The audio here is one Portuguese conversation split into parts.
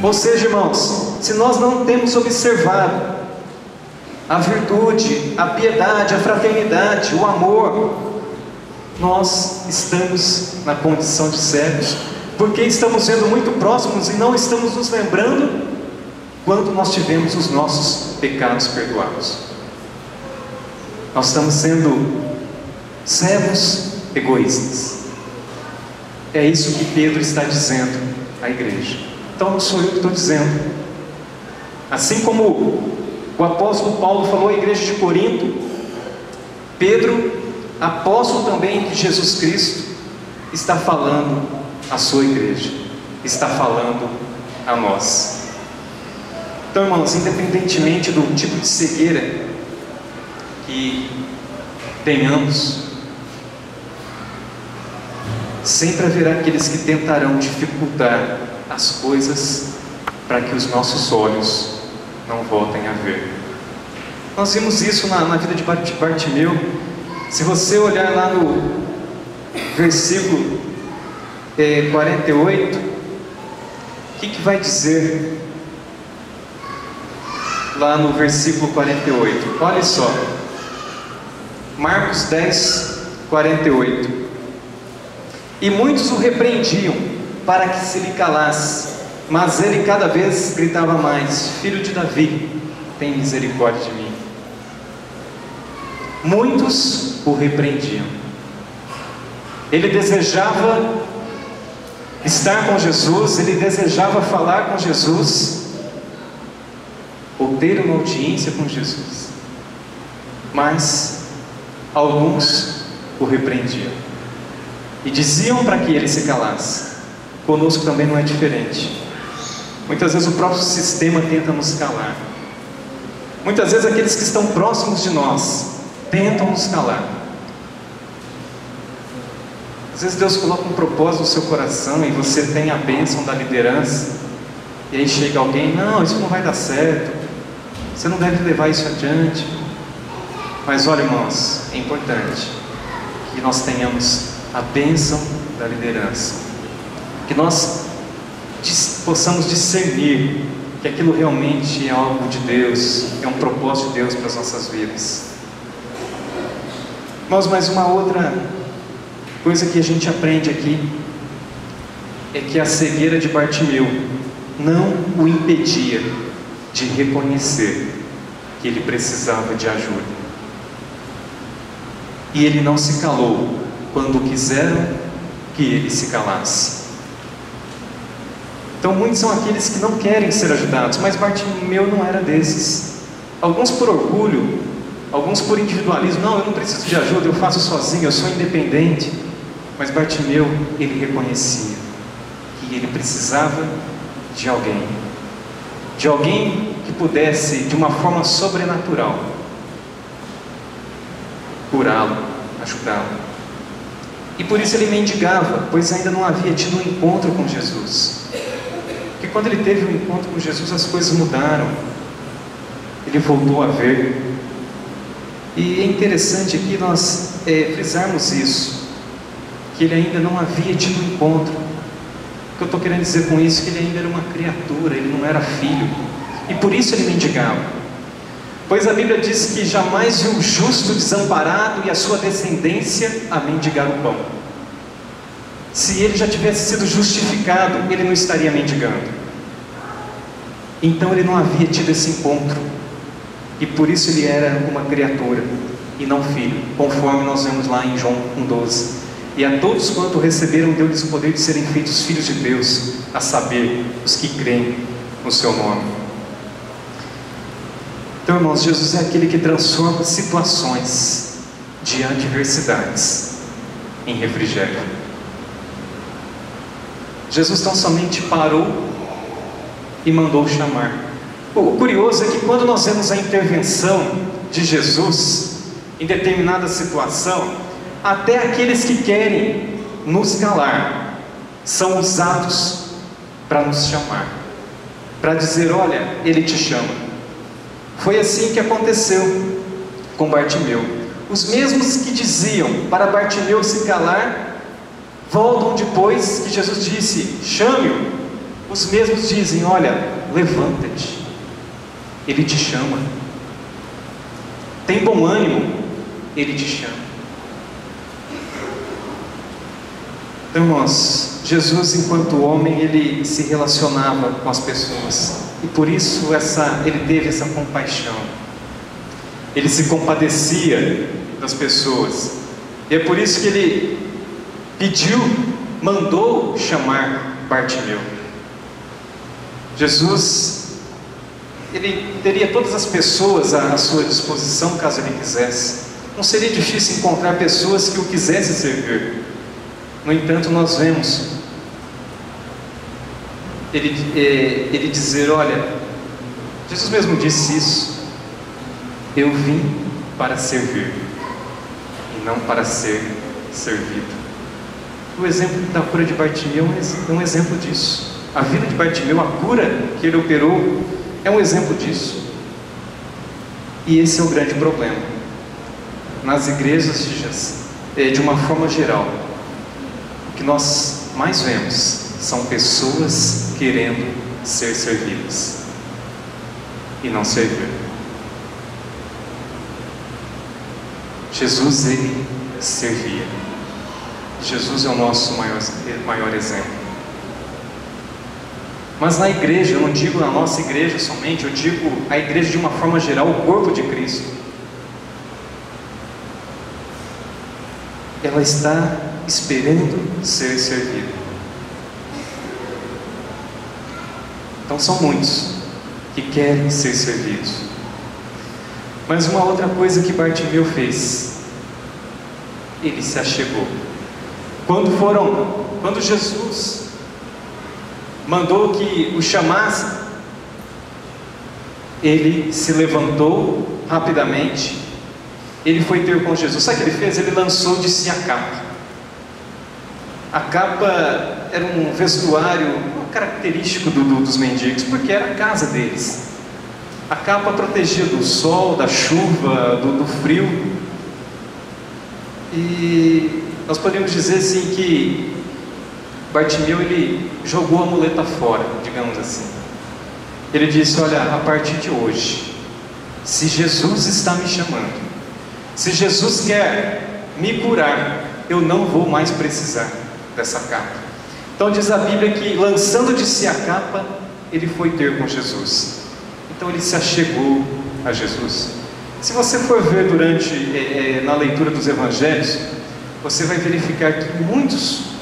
Ou seja, irmãos, se nós não temos observado a virtude, a piedade, a fraternidade, o amor, nós estamos na condição de cegos, porque estamos sendo muito próximos e não estamos nos lembrando quando nós tivemos os nossos pecados perdoados. Nós estamos sendo cegos egoístas. É isso que Pedro está dizendo à igreja. Então não sou eu que estou dizendo. Assim como o apóstolo Paulo falou à igreja de Corinto, Pedro, apóstolo também de Jesus Cristo, está falando à sua igreja, está falando a nós. Então, irmãos, independentemente do tipo de cegueira que tenhamos, sempre haverá aqueles que tentarão dificultar as coisas para que os nossos olhos não voltem a ver. Nós vimos isso na vida de Bartimeu. Se você olhar lá no versículo 48, o que vai dizer lá no versículo 48? Olha só, Marcos 10, 48. E muitos o repreendiam para que se lhe calasse, mas ele cada vez gritava mais: Filho de Davi, tem misericórdia de mim. Muitos o repreendiam. Ele desejava estar com Jesus, ele desejava falar com Jesus, ou ter uma audiência com Jesus, mas alguns o repreendiam e diziam para que ele se calasse. Conosco também não é diferente. Muitas vezes o próprio sistema tenta nos calar. Muitas vezes aqueles que estão próximos de nós tentam nos calar. Às vezes Deus coloca um propósito no seu coração e você tem a bênção da liderança, e aí chega alguém: não, isso não vai dar certo, você não deve levar isso adiante. Mas olha, irmãos, é importante que nós tenhamos a bênção da liderança, que nós possamos discernir que aquilo realmente é algo de Deus, é um propósito de Deus para as nossas vidas. Mas mais uma outra coisa que a gente aprende aqui é que a cegueira de Bartimeu não o impedia de reconhecer que ele precisava de ajuda. E ele não se calou quando quiseram que ele se calasse. Então muitos são aqueles que não querem ser ajudados, mas Bartimeu não era desses. Alguns por orgulho, alguns por individualismo: não, eu não preciso de ajuda, eu faço sozinho, eu sou independente. Mas Bartimeu, ele reconhecia que ele precisava de alguém que pudesse, de uma forma sobrenatural, curá-lo, ajudá-lo. E por isso ele mendigava, pois ainda não havia tido um encontro com Jesus. Porque quando ele teve um encontro com Jesus, as coisas mudaram. Ele voltou a ver. E é interessante aqui nós frisarmos isso, que ele ainda não havia tido um encontro. O que eu estou querendo dizer com isso é que ele ainda era uma criatura, ele não era filho, e por isso ele mendigava. Pois a Bíblia diz que jamais viu o justo desamparado e a sua descendência a mendigar o pão. Se ele já tivesse sido justificado, ele não estaria mendigando. Então ele não havia tido esse encontro, e por isso ele era uma criatura e não filho, conforme nós vemos lá em João 1,12. E a todos quanto receberam, deu-lhes o poder de serem feitos filhos de Deus, a saber, os que creem no seu nome. Então, irmãos, Jesus é aquele que transforma situações de adversidades em refrigério. Jesus tão somente parou e mandou chamar. O curioso é que quando nós vemos a intervenção de Jesus em determinada situação, até aqueles que querem nos calar são usados para nos chamar, para dizer: olha, ele te chama. Foi assim que aconteceu com Bartimeu. Os mesmos que diziam para Bartimeu se calar, voltam depois que Jesus disse: chame-o. os mesmos dizem: olha, levanta-te, Ele te chama. Tem bom ânimo, Ele te chama. Então, irmãos, Jesus, enquanto homem, Ele se relacionava com as pessoas, e por isso Ele teve essa compaixão. Ele se compadecia das pessoas, e é por isso que Ele mandou chamar Bartimeu. Jesus, Ele teria todas as pessoas à sua disposição, caso Ele quisesse. Não seria difícil encontrar pessoas que o quisessem servir. No entanto, nós vemos ele dizer: olha, Jesus mesmo disse isso: eu vim para servir e não para ser servido. O exemplo da cura de Bartimeu é um exemplo disso. A vida de Bartimeu, a cura que ele operou, é um exemplo disso. E esse é o grande problema nas igrejas de uma forma geral. O que nós mais vemos são pessoas querendo ser servidas e não servir. Jesus, Ele servia. Jesus é o nosso maior exemplo. Mas na igreja, eu não digo na nossa igreja somente, eu digo a igreja de uma forma geral, o corpo de Cristo. Ela está esperando ser servida. Então são muitos que querem ser servidos. Mas uma outra coisa que Bartimeu fez: ele se achegou. Quando Jesus mandou que o chamasse, ele se levantou rapidamente, ele foi ter com Jesus. Sabe o que ele fez? Ele lançou de si a capa. A capa era um vestuário característico dos mendigos, porque era a casa deles. A capa protegia do sol, da chuva, do frio. E nós podemos dizer assim que Bartimeu, ele jogou a muleta fora, digamos assim. Ele disse: olha, a partir de hoje, se Jesus está me chamando, se Jesus quer me curar, eu não vou mais precisar dessa capa. Então diz a Bíblia que, lançando de si a capa, ele foi ter com Jesus. Então ele se achegou a Jesus. Se você for ver na leitura dos Evangelhos, você vai verificar que muitos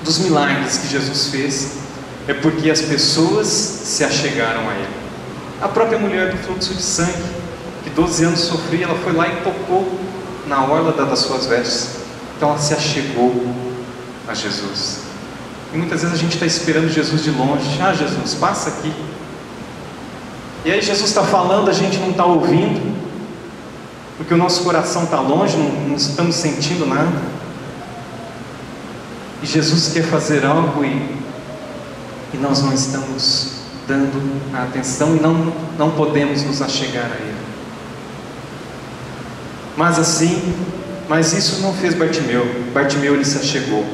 dos milagres que Jesus fez é porque as pessoas se achegaram a Ele. A própria mulher do fluxo de sangue, que 12 anos sofria, ela foi lá e tocou na orla das suas vestes. Então ela se achegou a Jesus. E muitas vezes a gente está esperando Jesus de longe. Ah, Jesus, passa aqui. E aí Jesus está falando, a gente não está ouvindo, porque o nosso coração está longe, não estamos sentindo nada. E Jesus quer fazer algo e nós não estamos dando a atenção e não podemos nos achegar a Ele. Mas isso não fez Bartimeu. Bartimeu, ele se achegou.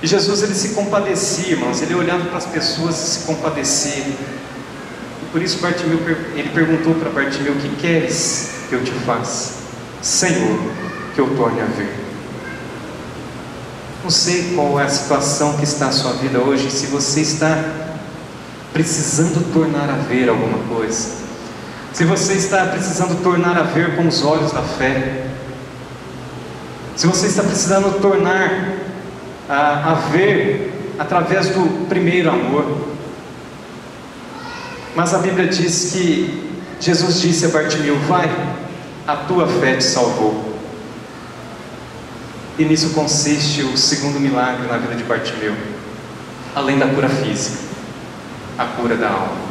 E Jesus, ele se compadecia, irmãos. Ele olhava para as pessoas e se compadecia. E por isso Bartimeu, ele perguntou para Bartimeu: o que queres que eu te faça? Senhor, que eu torne a ver. Não sei qual é a situação que está a sua vida hoje, se você está precisando tornar a ver alguma coisa, se você está precisando tornar a ver com os olhos da fé, se você está precisando tornar a ver através do primeiro amor. Mas a Bíblia diz que Jesus disse a Bartimeu: vai, a tua fé te salvou. E nisso consiste o segundo milagre na vida de Bartimeu, além da cura física, a cura da alma.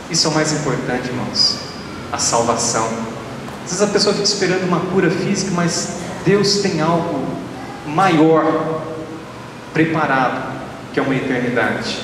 Isso é o mais importante, irmãos, a salvação. Às vezes a pessoa fica esperando uma cura física, mas Deus tem algo maior preparado, que é uma eternidade.